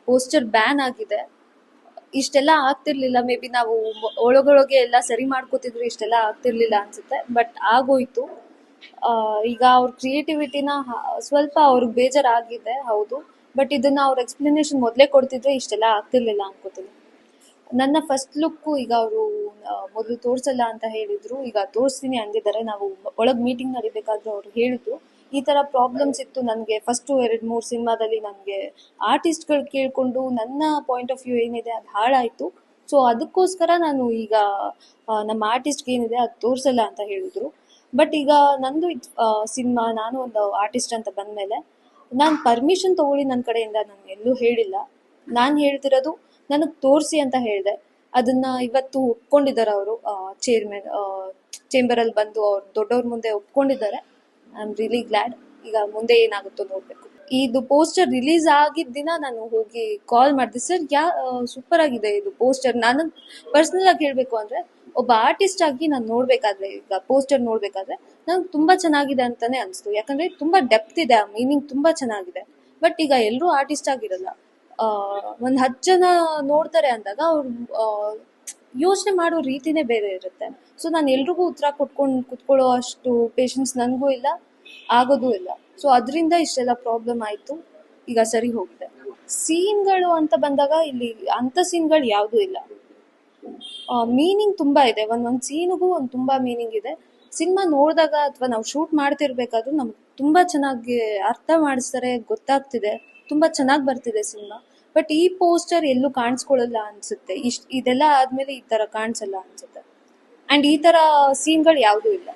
Poster ban ಆಗಿದೆ. ಇಷ್ಟೆಲ್ಲ ಆಗ್ತಿರ್ಲಿಲ್ಲ. ಮೇ ಬಿ ನಾವು ಒಳಗೊಳಗೆ ಎಲ್ಲ ಸರಿ ಮಾಡ್ಕೋತಿದ್ರು ಇಷ್ಟೆಲ್ಲ ಆಗ್ತಿರ್ಲಿಲ್ಲ ಅನ್ಸುತ್ತೆ. ಬಟ್ ಆಗೋಯ್ತು. ಈಗ ಅವ್ರ ಕ್ರಿಯೇಟಿವಿಟಿನ ಸ್ವಲ್ಪ ಅವ್ರಿಗೆ ಬೇಜಾರಾಗಿದೆ, ಹೌದು. ಬಟ್ ಇದನ್ನ ಅವ್ರ ಎಕ್ಸ್ಪ್ಲನೇಷನ್ ಮೊದಲೇ ಕೊಡ್ತಿದ್ರೆ ಇಷ್ಟೆಲ್ಲ ಆಗ್ತಿರ್ಲಿಲ್ಲ ಅನ್ಕೋತೀನಿ. ನನ್ನ ಫಸ್ಟ್ ಲುಕ್ ಈಗ ಅವರು ಮೊದಲು ತೋರಿಸಲ್ಲ ಅಂತ ಹೇಳಿದ್ರು, ಈಗ ತೋರಿಸ್ತೀನಿ ಅಂದಿದ್ದಾರೆ. ನಾವು ಒಳಗೆ ಮೀಟಿಂಗ್ ನಡಿಬೇಕಾದ್ರೂ ಅವ್ರು ಹೇಳಿದ್ರು ಈ ಥರ ಪ್ರಾಬ್ಲಮ್ಸ್ ಇತ್ತು ನನಗೆ ಫಸ್ಟು 2-3 ಸಿನಿಮಾದಲ್ಲಿ. ನನಗೆ ಆರ್ಟಿಸ್ಟ್ಗಳು ಕೇಳಿಕೊಂಡು ನನ್ನ ಪಾಯಿಂಟ್ ಆಫ್ ವ್ಯೂ ಏನಿದೆ ಅದು ಹಾಳಾಯಿತು. ಸೊ ಅದಕ್ಕೋಸ್ಕರ ನಾನು ಈಗ ನಮ್ಮ ಆರ್ಟಿಸ್ಟ್ಗೆ ಏನಿದೆ ಅದು ತೋರಿಸಲ್ಲ ಅಂತ ಹೇಳಿದ್ರು. ಬಟ್ ಈಗ ನಂದು ಸಿನಿಮಾ, ನಾನು ಒಂದು ಆರ್ಟಿಸ್ಟ್ ಅಂತ ಬಂದಮೇಲೆ ನಾನು ಪರ್ಮಿಷನ್ ತೊಗೊಳ್ಳಿ ನನ್ನ ಕಡೆಯಿಂದ ನಾನು ಎಲ್ಲೂ ಹೇಳಿಲ್ಲ. ನಾನು ಹೇಳ್ತಿರೋದು ನನಗೆ ತೋರಿಸಿ ಅಂತ ಹೇಳಿದೆ. ಅದನ್ನ ಇವತ್ತು ಒಪ್ಕೊಂಡಿದ್ದಾರೆ ಅವರು, ಚೇಂಬರಲ್ಲಿ ಬಂದು ಅವ್ರು ದೊಡ್ಡವ್ರ ಮುಂದೆ ಒಪ್ಕೊಂಡಿದ್ದಾರೆ. I am really glad. ಈಗ ಮುಂದೆ ಏನಾಗುತ್ತೋ ನೋಡಬೇಕು. ಇದು ಪೋಸ್ಟರ್ ರಿಲೀಸ್ ಆಗಿದ್ದ ದಿನ ನಾನು ಹೋಗಿ ಕಾಲ್ ಮಾಡಿದೆ, ಸರ್ ಸೂಪರ್ ಆಗಿದೆ ಇದು ಪೋಸ್ಟರ್. ನಾನು ಪರ್ಸನಲ್ ಆಗಿ ಹೇಳಬೇಕು ಅಂದರೆ ಒಬ್ಬ ಆರ್ಟಿಸ್ಟ್ ಆಗಿ ನಾನು ನೋಡಬೇಕಾದ್ರೆ, ಈಗ ಪೋಸ್ಟರ್ ನೋಡಬೇಕಾದ್ರೆ ನಂಗೆ ತುಂಬ ಚೆನ್ನಾಗಿದೆ ಅಂತಲೇ ಅನಿಸ್ತು. ಯಾಕಂದರೆ ತುಂಬ ಡೆಪ್ತ್ ಇದೆ, ಆ ಮೀನಿಂಗ್ ತುಂಬ ಚೆನ್ನಾಗಿದೆ. ಬಟ್ ಈಗ ಎಲ್ಲರೂ ಆರ್ಟಿಸ್ಟ್ ಆಗಿರಲ್ಲ. ಒಂದು 10 ಜನ ನೋಡ್ತಾರೆ ಅಂದಾಗ ಅವ್ರು ಯೋಚನೆ ಮಾಡೋ ರೀತಿನೇ ಬೇರೆ ಇರುತ್ತೆ. ಸೊ ನಾನು ಎಲ್ರಿಗೂ ಉತ್ತರ ಕೊಟ್ಕೊಂಡು ಕುತ್ಕೊಳ್ಳೋ ಅಷ್ಟು ಪೇಷನ್ಸ್ ನನಗೂ ಇಲ್ಲ, ಆಗೋದೂ ಇಲ್ಲ. ಸೊ ಅದರಿಂದ ಇಷ್ಟೆಲ್ಲ ಪ್ರಾಬ್ಲಮ್ ಆಯಿತು. ಈಗ ಸರಿ ಹೋಗಿದೆ. ಸೀನ್ಗಳು ಅಂತ ಬಂದಾಗ ಇಲ್ಲಿ ಅಂಥ ಸೀನ್ಗಳು ಯಾವುದೂ ಇಲ್ಲ. ಮೀನಿಂಗ್ ತುಂಬ ಇದೆ. ಒಂದೊಂದು ಸೀನಿಗೂ ಒಂದು ತುಂಬ ಮೀನಿಂಗ್ ಇದೆ. ಸಿನಿಮಾ ನೋಡಿದಾಗ ಅಥವಾ ನಾವು ಶೂಟ್ ಮಾಡ್ತಿರ್ಬೇಕಾದ್ರೂ ನಮ್ಗೆ ತುಂಬ ಚೆನ್ನಾಗಿ ಅರ್ಥ ಮಾಡಿಸ್ತಾರೆ, ಗೊತ್ತಾಗ್ತಿದೆ, ತುಂಬ ಚೆನ್ನಾಗಿ ಬರ್ತಿದೆ ಸಿನಿಮಾ. ಬಟ್ ಈ ಪೋಸ್ಟರ್ ಎಲ್ಲೂ ಕಾಣಿಸ್ಕೊಳ್ಳಲ್ಲ ಅನ್ಸುತ್ತೆ. ಇದೆಲ್ಲ ಆದಮೇಲೆ ಈ ಥರ ಕಾಣಿಸಲ್ಲ ಅನ್ಸುತ್ತೆ. ಆ್ಯಂಡ್ ಈ ಥರ ಸೀನ್ಗಳು ಯಾವುದೂ ಇಲ್ಲ.